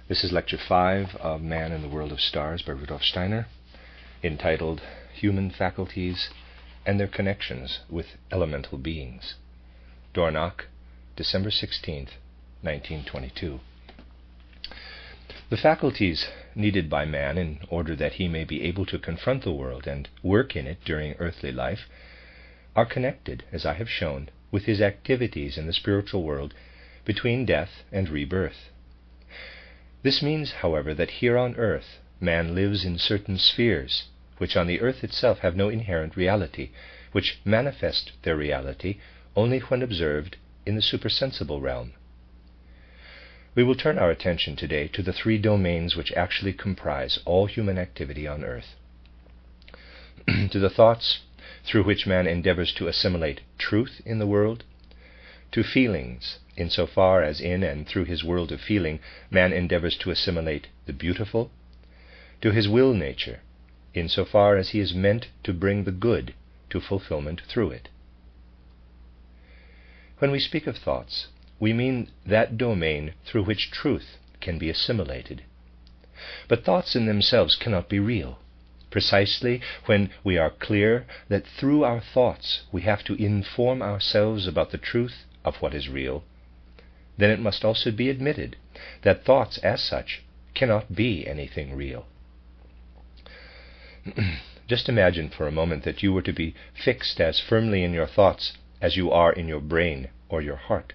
This is Lecture 5 of Man in the World of Stars by Rudolf Steiner, entitled Human Faculties and Their Connections with Elemental Beings. Dornach, December 16th, 1922. The faculties needed by man in order that he may be able to confront the world and work in it during earthly life are connected, as I have shown, with his activities in the spiritual world between death and rebirth. This means, however, that here on earth man lives in certain spheres, which on the earth itself have no inherent reality, which manifest their reality only when observed in the supersensible realm. We will turn our attention today to the three domains which actually comprise all human activity on earth. To the thoughts through which man endeavors to assimilate truth in the world, to feelings, insofar as in and through his world of feeling man endeavors to assimilate the beautiful, to his will nature, insofar as he is meant to bring the good to fulfillment through it. When we speak of thoughts, we mean that domain through which truth can be assimilated. But thoughts in themselves cannot be real. Precisely when we are clear that through our thoughts we have to inform ourselves about the truth of what is real, then it must also be admitted that thoughts as such cannot be anything real. Just imagine for a moment that you were to be fixed as firmly in your thoughts as you are in your brain or your heart.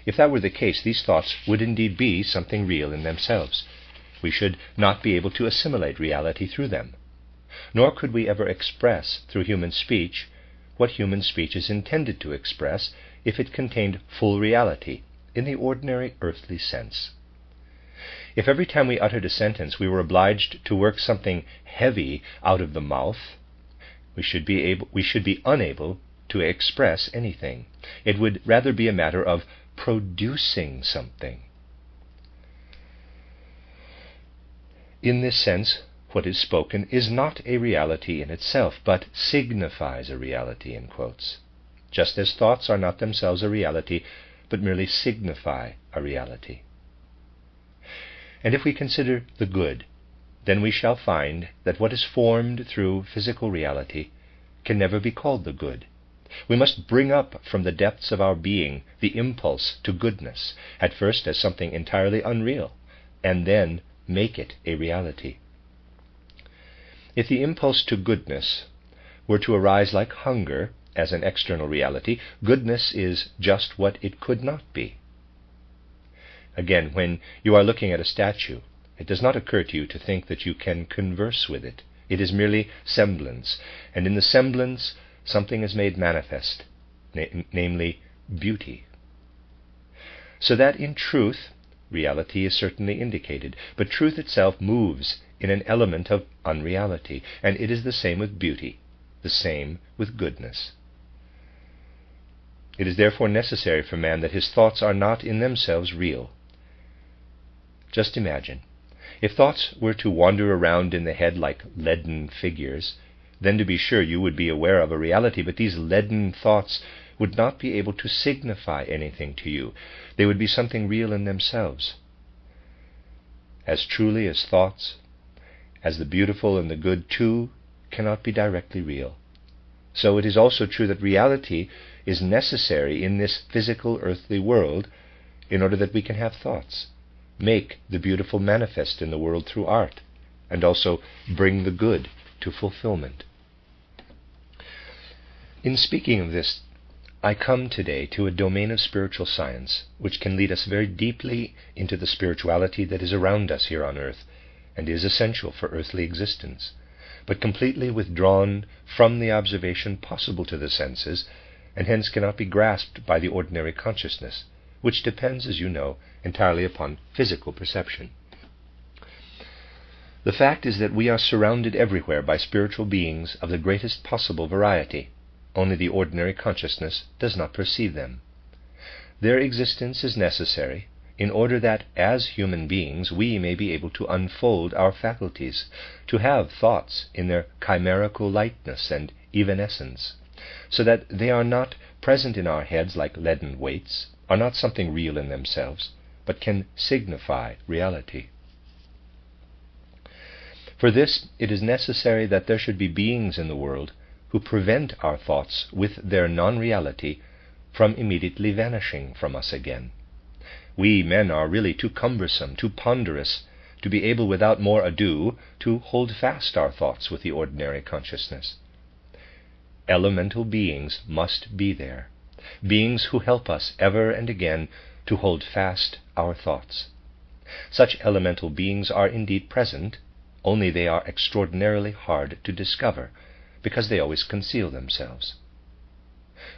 If that were the case, these thoughts would indeed be something real in themselves. We should not be able to assimilate reality through them, nor could we ever express through human speech what human speech is intended to express if it contained full reality in the ordinary earthly sense. If every time we uttered a sentence we were obliged to work something heavy out of the mouth, we should be unable to express anything. It would rather be a matter of producing something. In this sense, what is spoken is not a reality in itself, but signifies a reality, in quotes. Just as thoughts are not themselves a reality, but merely signify a reality. And if we consider the good, then we shall find that what is formed through physical reality can never be called the good. We must bring up from the depths of our being the impulse to goodness, at first as something entirely unreal, and then make it a reality. If the impulse to goodness were to arise like hunger as an external reality, goodness is just what it could not be. Again, when you are looking at a statue, it does not occur to you to think that you can converse with it. It is merely semblance, and in the semblance something is made manifest, namely beauty. So that in truth, reality is certainly indicated, but truth itself moves in an element of unreality, and it is the same with beauty, the same with goodness. It is therefore necessary for man that his thoughts are not in themselves real. Just imagine, if thoughts were to wander around in the head like leaden figures, then to be sure you would be aware of a reality, but these leaden thoughts would not be able to signify anything to you. They would be something real in themselves. As truly as thoughts, as the beautiful and the good too cannot be directly real, so it is also true that reality is necessary in this physical earthly world in order that we can have thoughts, make the beautiful manifest in the world through art, and also bring the good to fulfillment. In speaking of this, I come today to a domain of spiritual science which can lead us very deeply into the spirituality that is around us here on earth and is essential for earthly existence, but completely withdrawn from the observation possible to the senses, and hence cannot be grasped by the ordinary consciousness, which depends, as you know, entirely upon physical perception. The fact is that we are surrounded everywhere by spiritual beings of the greatest possible variety, only the ordinary consciousness does not perceive them. Their existence is necessary in order that, as human beings, we may be able to unfold our faculties, to have thoughts in their chimerical lightness and evanescence, so that they are not present in our heads like leaden weights, are not something real in themselves, but can signify reality. For this, it is necessary that there should be beings in the world who prevent our thoughts with their non-reality from immediately vanishing from us again. We men are really too cumbersome, too ponderous, to be able without more ado to hold fast our thoughts with the ordinary consciousness. Elemental beings must be there, beings who help us ever and again to hold fast our thoughts. Such elemental beings are indeed present, only they are extraordinarily hard to discover, because they always conceal themselves.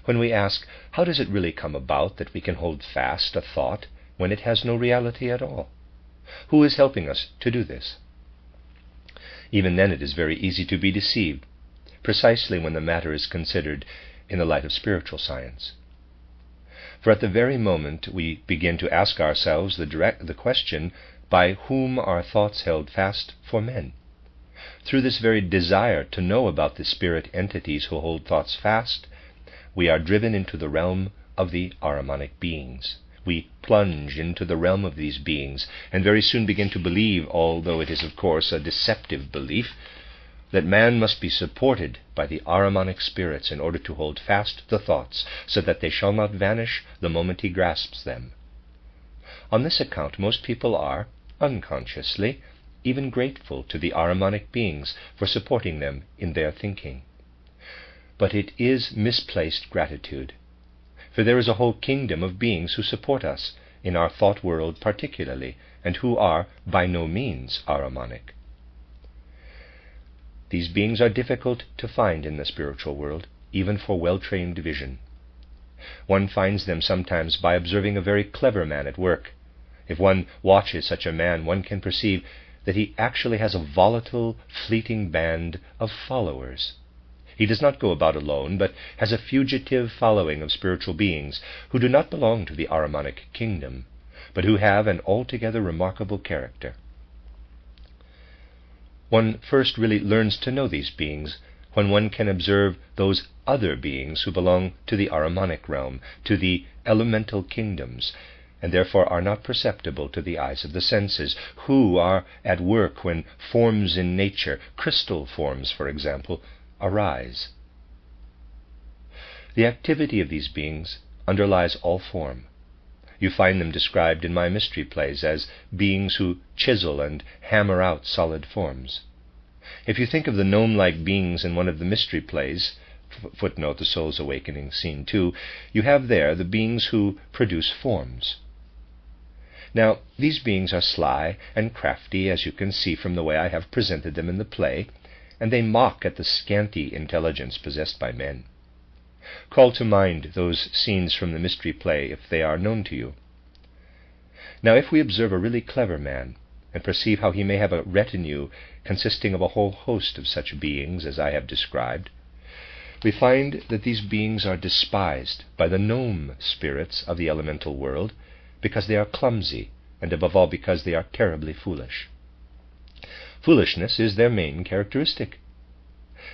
When we ask, how does it really come about that we can hold fast a thought when it has no reality at all? Who is helping us to do this? Even then it is very easy to be deceived, precisely when the matter is considered in the light of spiritual science. For at the very moment we begin to ask ourselves the question, by whom are thoughts held fast for men? Through this very desire to know about the spirit entities who hold thoughts fast, we are driven into the realm of the Ahrimanic beings. We plunge into the realm of these beings, and very soon begin to believe, although it is of course a deceptive belief, that man must be supported by the Ahrimanic spirits in order to hold fast the thoughts, so that they shall not vanish the moment he grasps them. On this account, most people are, unconsciously, even grateful to the Ahrimanic beings for supporting them in their thinking. But it is misplaced gratitude, for there is a whole kingdom of beings who support us, in our thought world particularly, and who are by no means Ahrimanic. These beings are difficult to find in the spiritual world, even for well-trained vision. One finds them sometimes by observing a very clever man at work. If one watches such a man, one can perceive that he actually has a volatile, fleeting band of followers. He does not go about alone, but has a fugitive following of spiritual beings who do not belong to the Ahrimanic kingdom, but who have an altogether remarkable character. One first really learns to know these beings when one can observe those other beings who belong to the Ahrimanic realm, to the elemental kingdoms, and therefore are not perceptible to the eyes of the senses, who are at work when forms in nature, crystal forms, for example, arise. The activity of these beings underlies all form. You find them described in my mystery plays as beings who chisel and hammer out solid forms. If you think of the gnome-like beings in one of the mystery plays, footnote The Soul's Awakening, Scene 2, you have there the beings who produce forms. Now, these beings are sly and crafty, as you can see from the way I have presented them in the play, and they mock at the scanty intelligence possessed by men. Call to mind those scenes from the mystery play if they are known to you. Now, if we observe a really clever man, and perceive how he may have a retinue consisting of a whole host of such beings as I have described, we find that these beings are despised by the gnome spirits of the elemental world, because they are clumsy, and above all because they are terribly foolish. Foolishness is their main characteristic.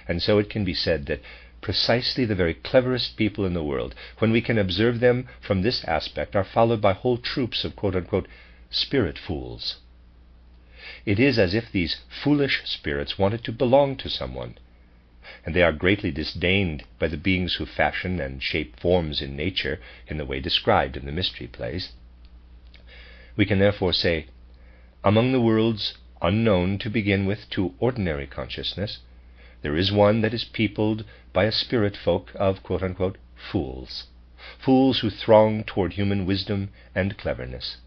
And so it can be said that precisely the very cleverest people in the world, when we can observe them from this aspect, are followed by whole troops of quote-unquote spirit fools. It is as if these foolish spirits wanted to belong to someone, and they are greatly disdained by the beings who fashion and shape forms in nature in the way described in the mystery plays. We can therefore say, among the worlds unknown to begin with to ordinary consciousness, there is one that is peopled by a spirit folk of quote-unquote fools, fools who throng toward human wisdom and cleverness.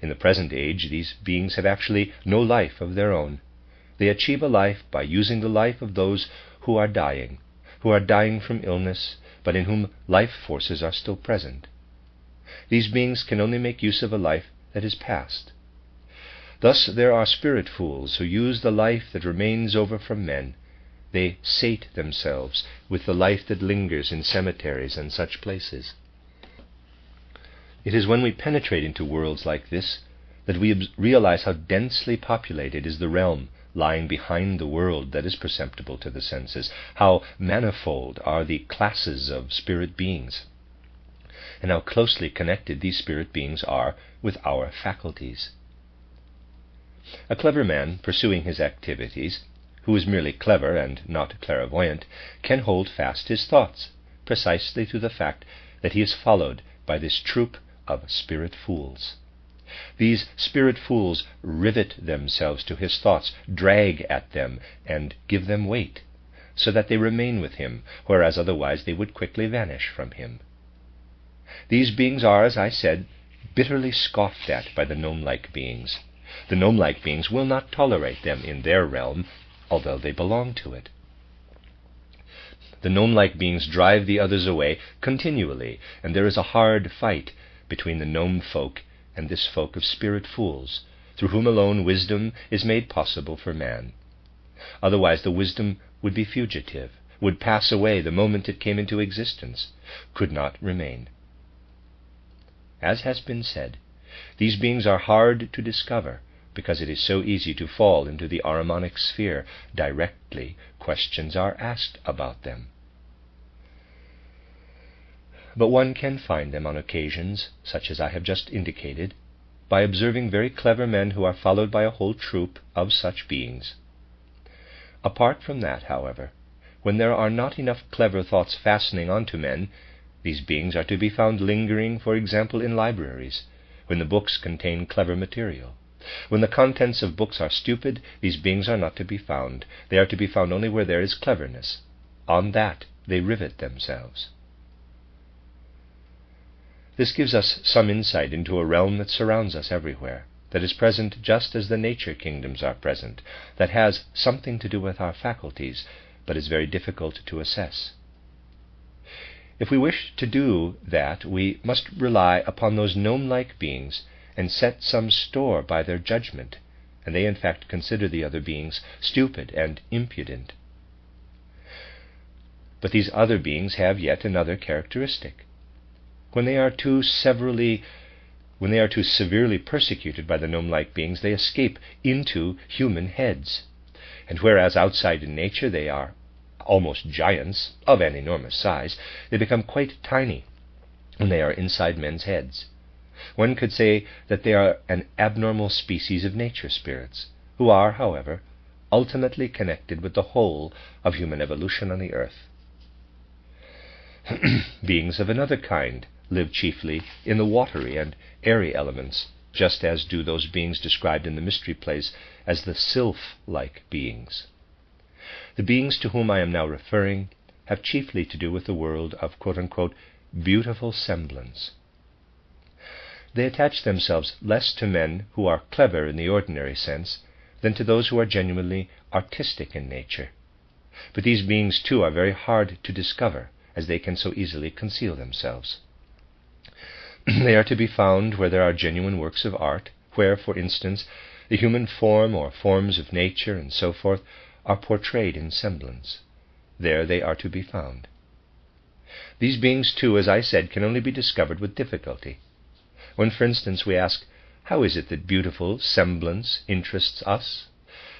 In the present age, these beings have actually no life of their own. They achieve a life by using the life of those who are dying from illness, but in whom life forces are still present. These beings can only make use of a life that is past. Thus there are spirit fools who use the life that remains over from men. They sate themselves with the life that lingers in cemeteries and such places. It is when we penetrate into worlds like this that we realize how densely populated is the realm lying behind the world that is perceptible to the senses, how manifold are the classes of spirit beings. and how closely connected these spirit beings are with our faculties. A clever man pursuing his activities, who is merely clever and not clairvoyant, can hold fast his thoughts, precisely through the fact that he is followed by this troop of spirit fools. These spirit fools rivet themselves to his thoughts, drag at them, and give them weight, so that they remain with him, whereas otherwise they would quickly vanish from him. These beings are, as I said, bitterly scoffed at by the gnome-like beings. The gnome-like beings will not tolerate them in their realm, although they belong to it. The gnome-like beings drive the others away continually, and there is a hard fight between the gnome folk and this folk of spirit fools, through whom alone wisdom is made possible for man. Otherwise the wisdom would be fugitive, would pass away the moment it came into existence, could not remain. As has been said, these beings are hard to discover, because it is so easy to fall into the Ahrimanic sphere directly questions are asked about them. But one can find them on occasions, such as I have just indicated, by observing very clever men who are followed by a whole troop of such beings. Apart from that, however, when there are not enough clever thoughts fastening onto men, these beings are to be found lingering, for example, in libraries, when the books contain clever material. When the contents of books are stupid, these beings are not to be found. They are to be found only where there is cleverness. On that they rivet themselves. This gives us some insight into a realm that surrounds us everywhere, that is present just as the nature kingdoms are present, that has something to do with our faculties, but is very difficult to assess. If we wish to do that, we must rely upon those gnome-like beings and set some store by their judgment, and they in fact consider the other beings stupid and impudent. But these other beings have yet another characteristic. When they are too severely persecuted by the gnome-like beings, they escape into human heads, and whereas outside in nature they are almost giants of an enormous size, they become quite tiny when they are inside men's heads. One could say that they are an abnormal species of nature spirits, who are, however, ultimately connected with the whole of human evolution on the earth. Beings of another kind live chiefly in the watery and airy elements, just as do those beings described in the mystery plays as the sylph-like beings. The beings to whom I am now referring have chiefly to do with the world of quote-unquote beautiful semblance. They attach themselves less to men who are clever in the ordinary sense than to those who are genuinely artistic in nature. But these beings too are very hard to discover, as they can so easily conceal themselves. They are to be found where there are genuine works of art, where, for instance, the human form or forms of nature and so forth are portrayed in semblance. There they are to be found. These beings too, as I said, can only be discovered with difficulty. When, for instance, we ask, how is it that beautiful semblance interests us?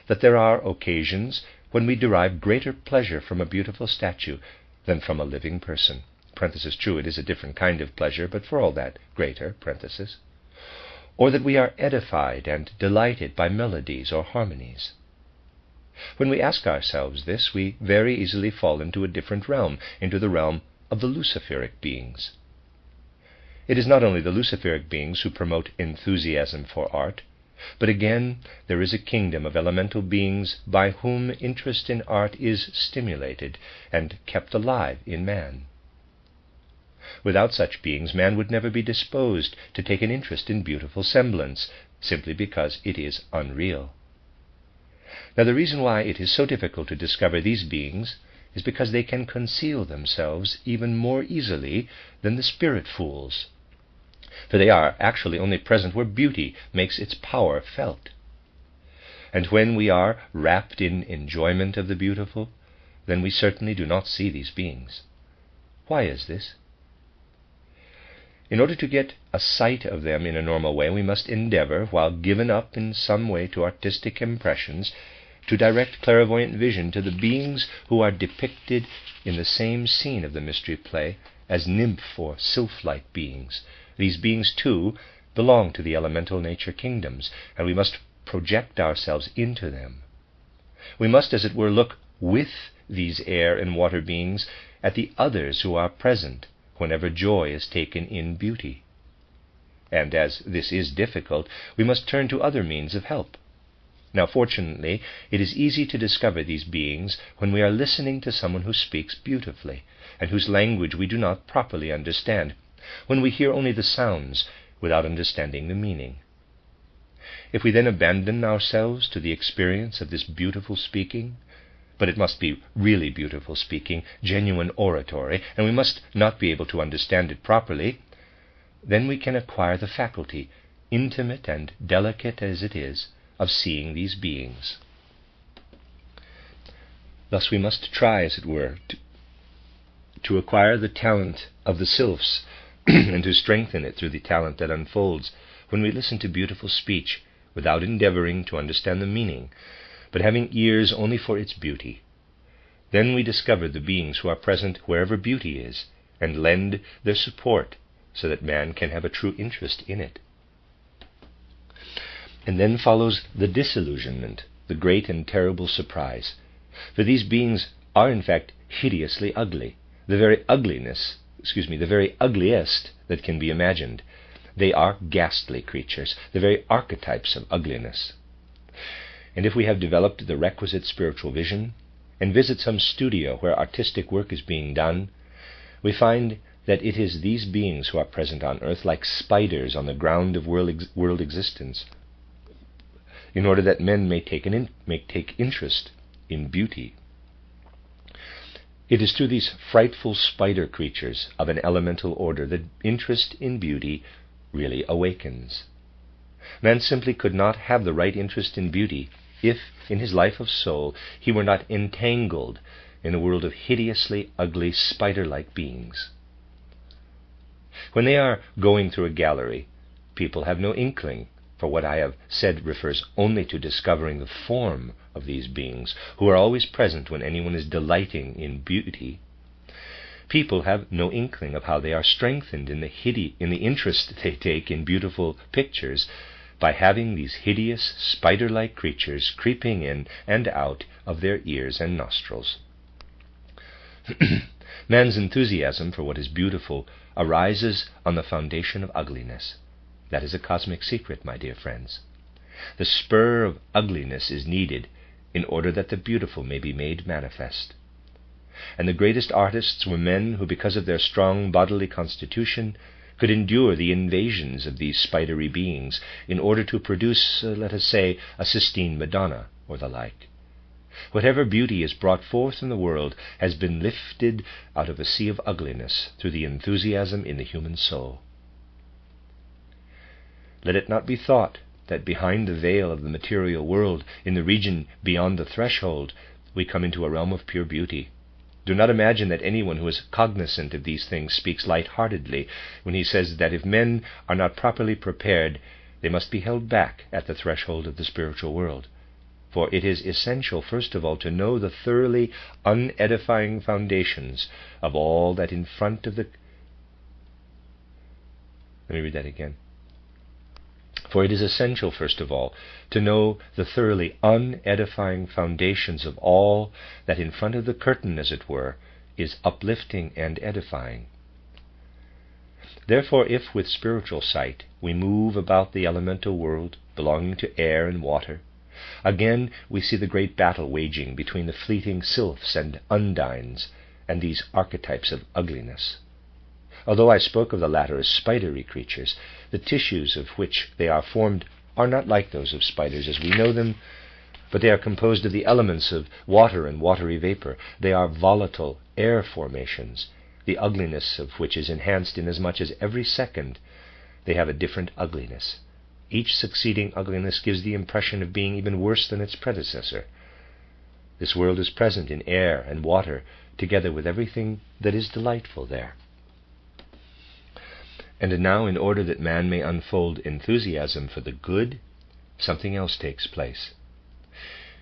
That there are occasions when we derive greater pleasure from a beautiful statue than from a living person. Parenthesis, true, it is a different kind of pleasure, but for all that, greater, parenthesis. Or that we are edified and delighted by melodies or harmonies. When we ask ourselves this, we very easily fall into a different realm, into the realm of the luciferic beings. It is not only the luciferic beings who promote enthusiasm for art, but again there is a kingdom of elemental beings by whom interest in art is stimulated and kept alive in man. Without such beings, man would never be disposed to take an interest in beautiful semblance, simply because it is unreal. Now, the reason why it is so difficult to discover these beings is because they can conceal themselves even more easily than the spirit fools, for they are actually only present where beauty makes its power felt. And when we are wrapped in enjoyment of the beautiful, then we certainly do not see these beings. Why is this? In order to get a sight of them in a normal way, we must endeavor, while given up in some way to artistic impressions, to direct clairvoyant vision to the beings who are depicted in the same scene of the mystery play as nymph or sylph-like beings. These beings, too, belong to the elemental nature kingdoms, and we must project ourselves into them. We must, as it were, look with these air and water beings at the others who are present whenever joy is taken in beauty. And as this is difficult, we must turn to other means of help. Now, fortunately, it is easy to discover these beings when we are listening to someone who speaks beautifully, and whose language we do not properly understand, when we hear only the sounds without understanding the meaning. If we then abandon ourselves to the experience of this beautiful speaking, but it must be really beautiful speaking, genuine oratory, and we must not be able to understand it properly, then we can acquire the faculty, intimate and delicate as it is, of seeing these beings. Thus we must try, as it were, to acquire the talent of the sylphs and to strengthen it through the talent that unfolds when we listen to beautiful speech without endeavoring to understand the meaning, but having ears only for its beauty. Then we discover the beings who are present wherever beauty is, and lend their support so that man can have a true interest in it. And then follows the disillusionment, the great and terrible surprise. For these beings are in fact hideously ugly, the very ugliest that can be imagined. They are ghastly creatures, the very archetypes of ugliness. And if we have developed the requisite spiritual vision, and visit some studio where artistic work is being done, we find that it is these beings who are present on earth like spiders on the ground of world existence, in order that men may take interest in beauty. It is through these frightful spider creatures of an elemental order that interest in beauty really awakens. Man simply could not have the right interest in beauty if, in his life of soul, he were not entangled in a world of hideously ugly spider-like beings. When they are going through a gallery, people have no inkling, for what I have said refers only to discovering the form of these beings, who are always present when anyone is delighting in beauty. People have no inkling of how they are strengthened in the interest they take in beautiful pictures by having these hideous spider-like creatures creeping in and out of their ears and nostrils. Man's enthusiasm for what is beautiful arises on the foundation of ugliness. That is a cosmic secret, my dear friends. The spur of ugliness is needed in order that the beautiful may be made manifest. And the greatest artists were men who, because of their strong bodily constitution, could endure the invasions of these spidery beings in order to produce, let us say, a Sistine Madonna or the like. Whatever beauty is brought forth in the world has been lifted out of a sea of ugliness through the enthusiasm in the human soul. Let it not be thought that behind the veil of the material world, in the region beyond the threshold, we come into a realm of pure beauty. Do not imagine that anyone who is cognizant of these things speaks light-heartedly when he says that if men are not properly prepared, they must be held back at the threshold of the spiritual world. For it is essential, first of all, to know the thoroughly unedifying foundations of all that in front of the... Let me read that again. For it is essential, first of all, to know the thoroughly unedifying foundations of all that in front of the curtain, as it were, is uplifting and edifying. Therefore, if with spiritual sight we move about the elemental world belonging to air and water, again we see the great battle waging between the fleeting sylphs and undines and these archetypes of ugliness. Although I spoke of the latter as spidery creatures, the tissues of which they are formed are not like those of spiders as we know them, but they are composed of the elements of water and watery vapor. They are volatile air formations, the ugliness of which is enhanced inasmuch as every second they have a different ugliness. Each succeeding ugliness gives the impression of being even worse than its predecessor. This world is present in air and water, together with everything that is delightful there. And now, in order that man may unfold enthusiasm for the good, something else takes place.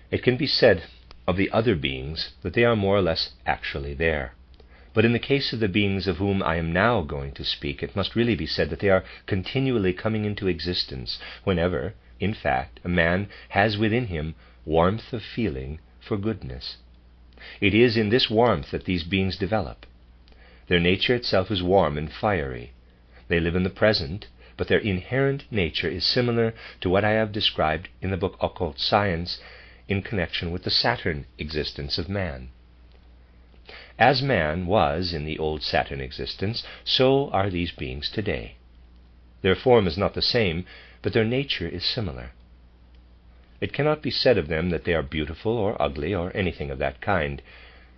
It can be said of the other beings that they are more or less actually there, But in the case of the beings of whom I am now going to speak, it must really be said that they are continually coming into existence whenever, in fact, a man has within him warmth of feeling for goodness. It is in this warmth that these beings develop. Their nature itself is warm and fiery. They live in the present, but their inherent nature is similar to what I have described in the book Occult Science in connection with the Saturn existence of man. As man was in the old Saturn existence, so are these beings today. Their form is not the same, but their nature is similar. It cannot be said of them that they are beautiful or ugly or anything of that kind.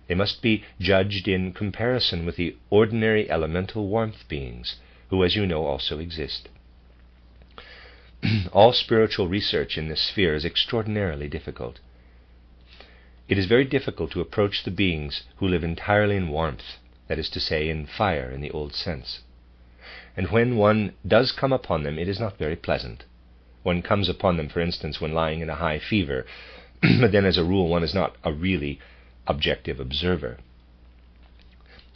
They must be judged in comparison with the ordinary elemental warmth beings, who, as you know, also exist. All spiritual research in this sphere is extraordinarily difficult. It is very difficult to approach the beings who live entirely in warmth, that is to say, in fire in the old sense. And when one does come upon them, it is not very pleasant. One comes upon them, for instance, when lying in a high fever, but then as a rule one is not a really objective observer.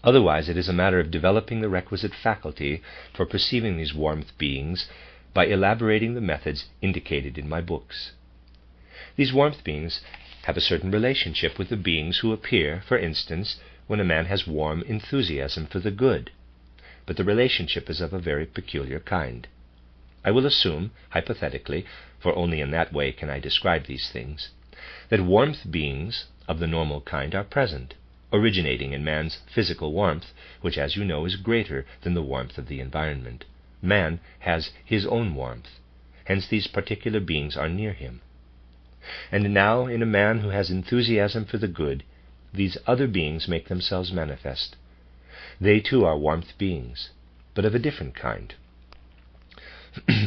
Otherwise, it is a matter of developing the requisite faculty for perceiving these warmth beings by elaborating the methods indicated in my books. These warmth beings have a certain relationship with the beings who appear, for instance, when a man has warm enthusiasm for the good, but the relationship is of a very peculiar kind. I will assume, hypothetically, for only in that way can I describe these things, that warmth beings of the normal kind are present, originating in man's physical warmth, which, as you know, is greater than the warmth of the environment. Man has his own warmth, hence these particular beings are near him. And now, in a man who has enthusiasm for the good, these other beings make themselves manifest. They too are warmth beings, but of a different kind.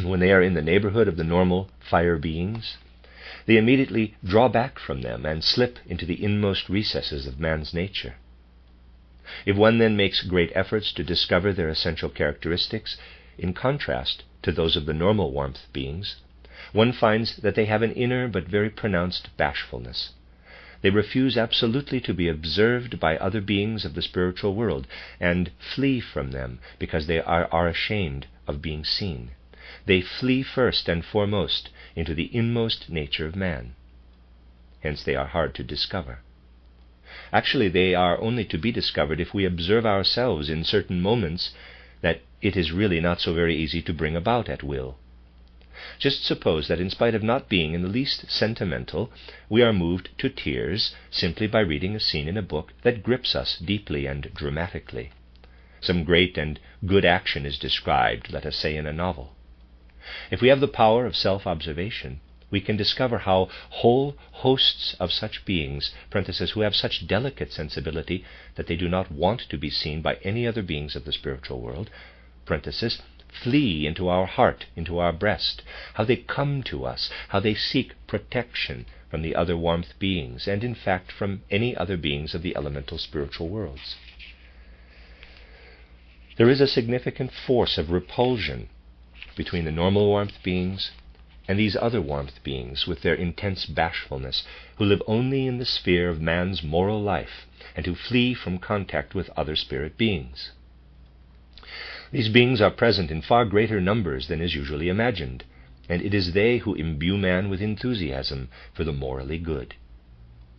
When they are in the neighborhood of the normal fire beings, they immediately draw back from them and slip into the inmost recesses of man's nature. If one then makes great efforts to discover their essential characteristics, in contrast to those of the normal warmth beings, one finds that they have an inner but very pronounced bashfulness. They refuse absolutely to be observed by other beings of the spiritual world, and flee from them because they are ashamed of being seen. They flee first and foremost into the inmost nature of man. Hence they are hard to discover. Actually, they are only to be discovered if we observe ourselves in certain moments that it is really not so very easy to bring about at will. Just suppose that in spite of not being in the least sentimental, we are moved to tears simply by reading a scene in a book that grips us deeply and dramatically. Some great and good action is described, let us say, in a novel. If we have the power of self-observation, we can discover how whole hosts of such beings, parenthesis, who have such delicate sensibility that they do not want to be seen by any other beings of the spiritual world, parenthesis, flee into our heart, into our breast, how they come to us, how they seek protection from the other warmth beings, and in fact from any other beings of the elemental spiritual worlds. There is a significant force of repulsion between the normal warmth beings and these other warmth beings with their intense bashfulness, who live only in the sphere of man's moral life and who flee from contact with other spirit beings. These beings are present in far greater numbers than is usually imagined, and it is they who imbue man with enthusiasm for the morally good.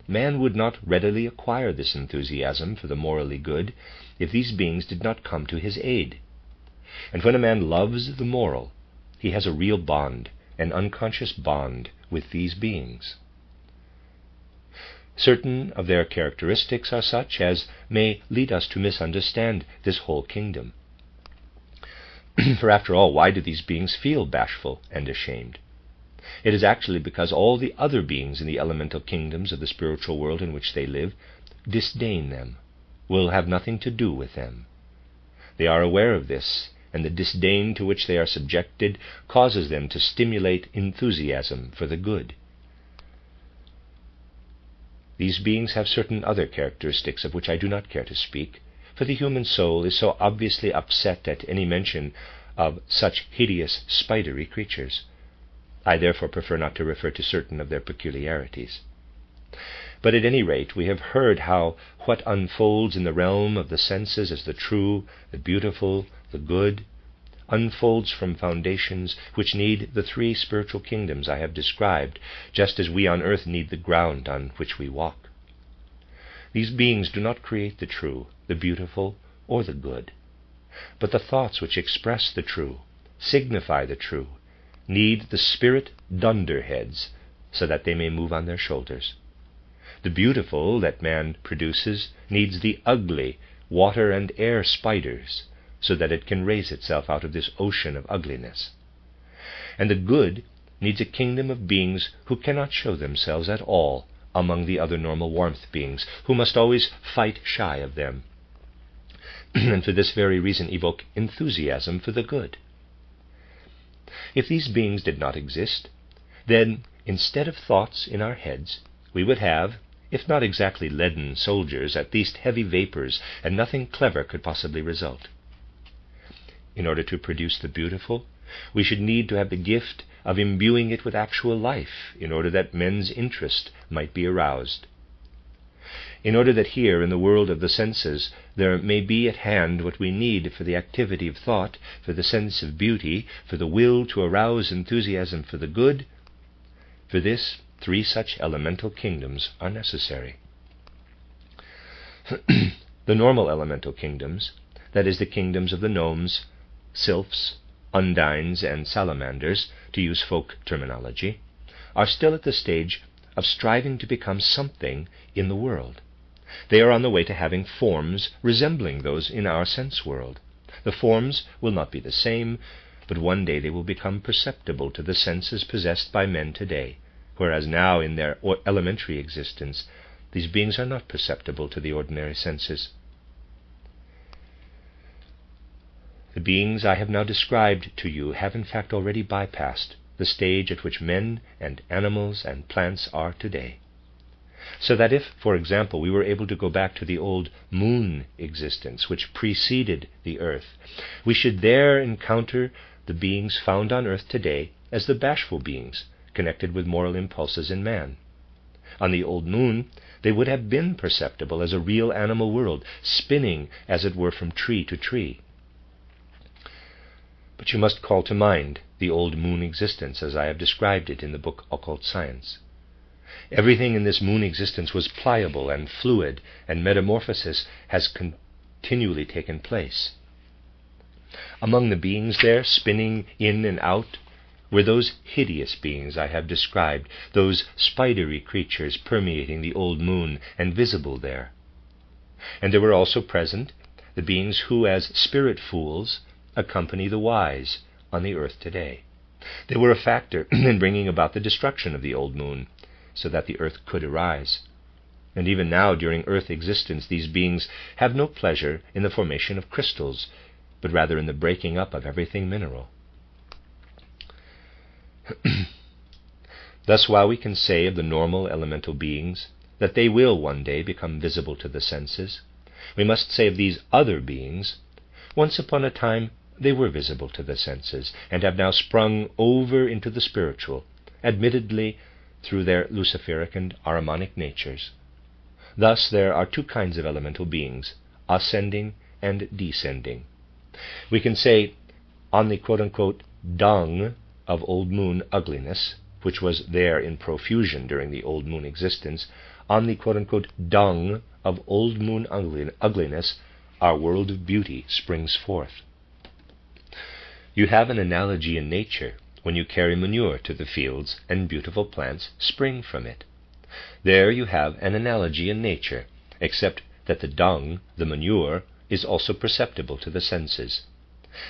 Man would not readily acquire this enthusiasm for the morally good if these beings did not come to his aid. And when a man loves the moral, he has a real bond, an unconscious bond with these beings. Certain of their characteristics are such as may lead us to misunderstand this whole kingdom. For after all, why do these beings feel bashful and ashamed? It is actually because all the other beings in the elemental kingdoms of the spiritual world in which they live disdain them, will have nothing to do with them. They are aware of this, and the disdain to which they are subjected causes them to stimulate enthusiasm for the good. These beings have certain other characteristics of which I do not care to speak, for the human soul is so obviously upset at any mention of such hideous, spidery creatures. I therefore prefer not to refer to certain of their peculiarities. But at any rate, we have heard how what unfolds in the realm of the senses as the true, the beautiful, the good, unfolds from foundations which need the three spiritual kingdoms I have described, just as we on earth need the ground on which we walk. These beings do not create the true, the beautiful, or the good, but the thoughts which express the true, signify the true, need the spirit dunderheads so that they may move on their shoulders. The beautiful that man produces needs the ugly water and air spiders so that it can raise itself out of this ocean of ugliness. And the good needs a kingdom of beings who cannot show themselves at all among the other normal warmth beings, who must always fight shy of them, and for this very reason evoke enthusiasm for the good. If these beings did not exist, then instead of thoughts in our heads, we would have, if not exactly leaden soldiers, at least heavy vapors, and nothing clever could possibly result. In order to produce the beautiful, we should need to have the gift of imbuing it with actual life, in order that men's interest might be aroused. In order that here, in the world of the senses, there may be at hand what we need for the activity of thought, for the sense of beauty, for the will to arouse enthusiasm for the good, for this, three such elemental kingdoms are necessary. The normal elemental kingdoms, that is, the kingdoms of the gnomes, sylphs, undines, and salamanders, to use folk terminology, are still at the stage of striving to become something in the world. They are on the way to having forms resembling those in our sense world. The forms will not be the same, but one day they will become perceptible to the senses possessed by men today, whereas now in their elementary existence these beings are not perceptible to the ordinary senses. The beings I have now described to you have in fact already bypassed the stage at which men and animals and plants are today. So that if, for example, we were able to go back to the old moon existence which preceded the earth, we should there encounter the beings found on earth today as the bashful beings connected with moral impulses in man. On the old moon, they would have been perceptible as a real animal world, spinning as it were from tree to tree. But you must call to mind the old moon existence as I have described it in the book Occult Science. Everything in this moon existence was pliable and fluid, and metamorphosis has continually taken place. Among the beings there, spinning in and out, were those hideous beings I have described, those spidery creatures permeating the old moon and visible there. And there were also present the beings who, as spirit fools, accompany the wise on the earth today. They were a factor in bringing about the destruction of the old moon, so that the earth could arise. And even now, during earth existence, these beings have no pleasure in the formation of crystals, but rather in the breaking up of everything mineral. Thus, while we can say of the normal elemental beings that they will one day become visible to the senses, we must say of these other beings, once upon a time they were visible to the senses, and have now sprung over into the spiritual, admittedly through their luciferic and Ahrimanic natures. Thus there are two kinds of elemental beings, ascending and descending. We can say, on the quote-unquote dung of old moon ugliness, which was there in profusion during the old moon existence, on the quote-unquote dung of old moon ugliness, our world of beauty springs forth. You have an analogy in nature when you carry manure to the fields and beautiful plants spring from it. There you have an analogy in nature, except that the dung, the manure, is also perceptible to the senses.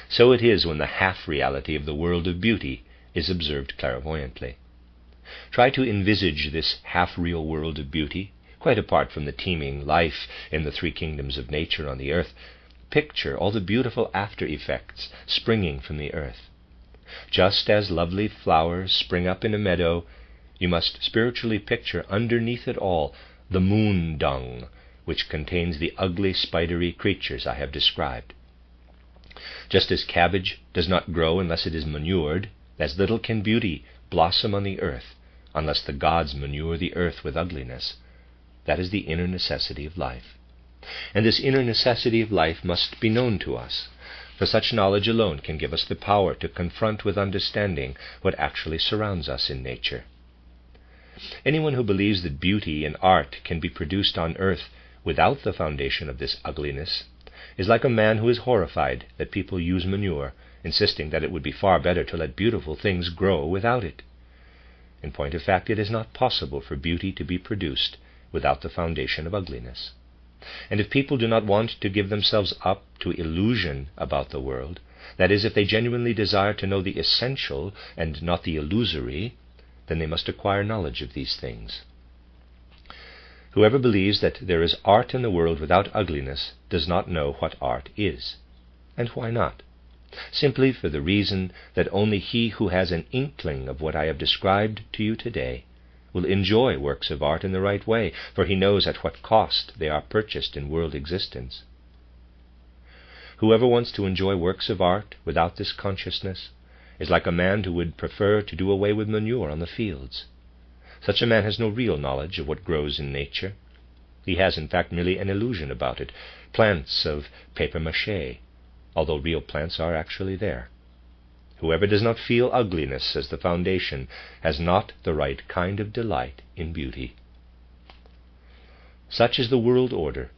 So it is when the half-reality of the world of beauty is observed clairvoyantly. Try to envisage this half-real world of beauty, quite apart from the teeming life in the three kingdoms of nature on the earth. Picture all the beautiful after-effects springing from the earth. Just as lovely flowers spring up in a meadow, you must spiritually picture underneath it all the moon dung, which contains the ugly spidery creatures I have described. Just as cabbage does not grow unless it is manured, as little can beauty blossom on the earth unless the gods manure the earth with ugliness. That is the inner necessity of life. And this inner necessity of life must be known to us, for such knowledge alone can give us the power to confront with understanding what actually surrounds us in nature. Anyone who believes that beauty and art can be produced on earth without the foundation of this ugliness is like a man who is horrified that people use manure, insisting that it would be far better to let beautiful things grow without it. In point of fact, it is not possible for beauty to be produced without the foundation of ugliness. And if people do not want to give themselves up to illusion about the world, that is, if they genuinely desire to know the essential and not the illusory, then they must acquire knowledge of these things. Whoever believes that there is art in the world without ugliness does not know what art is. And why not? Simply for the reason that only he who has an inkling of what I have described to you today will enjoy works of art in the right way, for he knows at what cost they are purchased in world existence. Whoever wants to enjoy works of art without this consciousness is like a man who would prefer to do away with manure on the fields. Such a man has no real knowledge of what grows in nature. He has, in fact, merely an illusion about it, plants of papier-mâché, although real plants are actually there. Whoever does not feel ugliness as the foundation has not the right kind of delight in beauty. Such is the world order,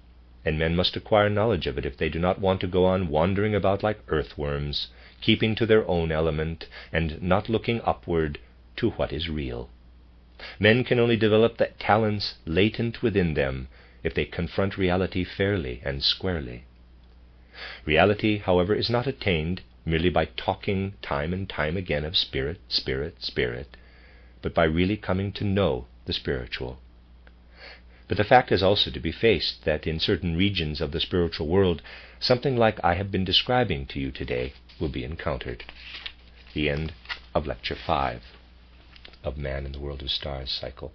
and men must acquire knowledge of it if they do not want to go on wandering about like earthworms, keeping to their own element and not looking upward to what is real. Men can only develop the talents latent within them if they confront reality fairly and squarely. Reality, however, is not attained merely by talking time and time again of spirit, spirit, spirit, but by really coming to know the spiritual. But the fact is also to be faced that in certain regions of the spiritual world, something like I have been describing to you today will be encountered. The end of Lecture 5 of Man in the World of Stars cycle.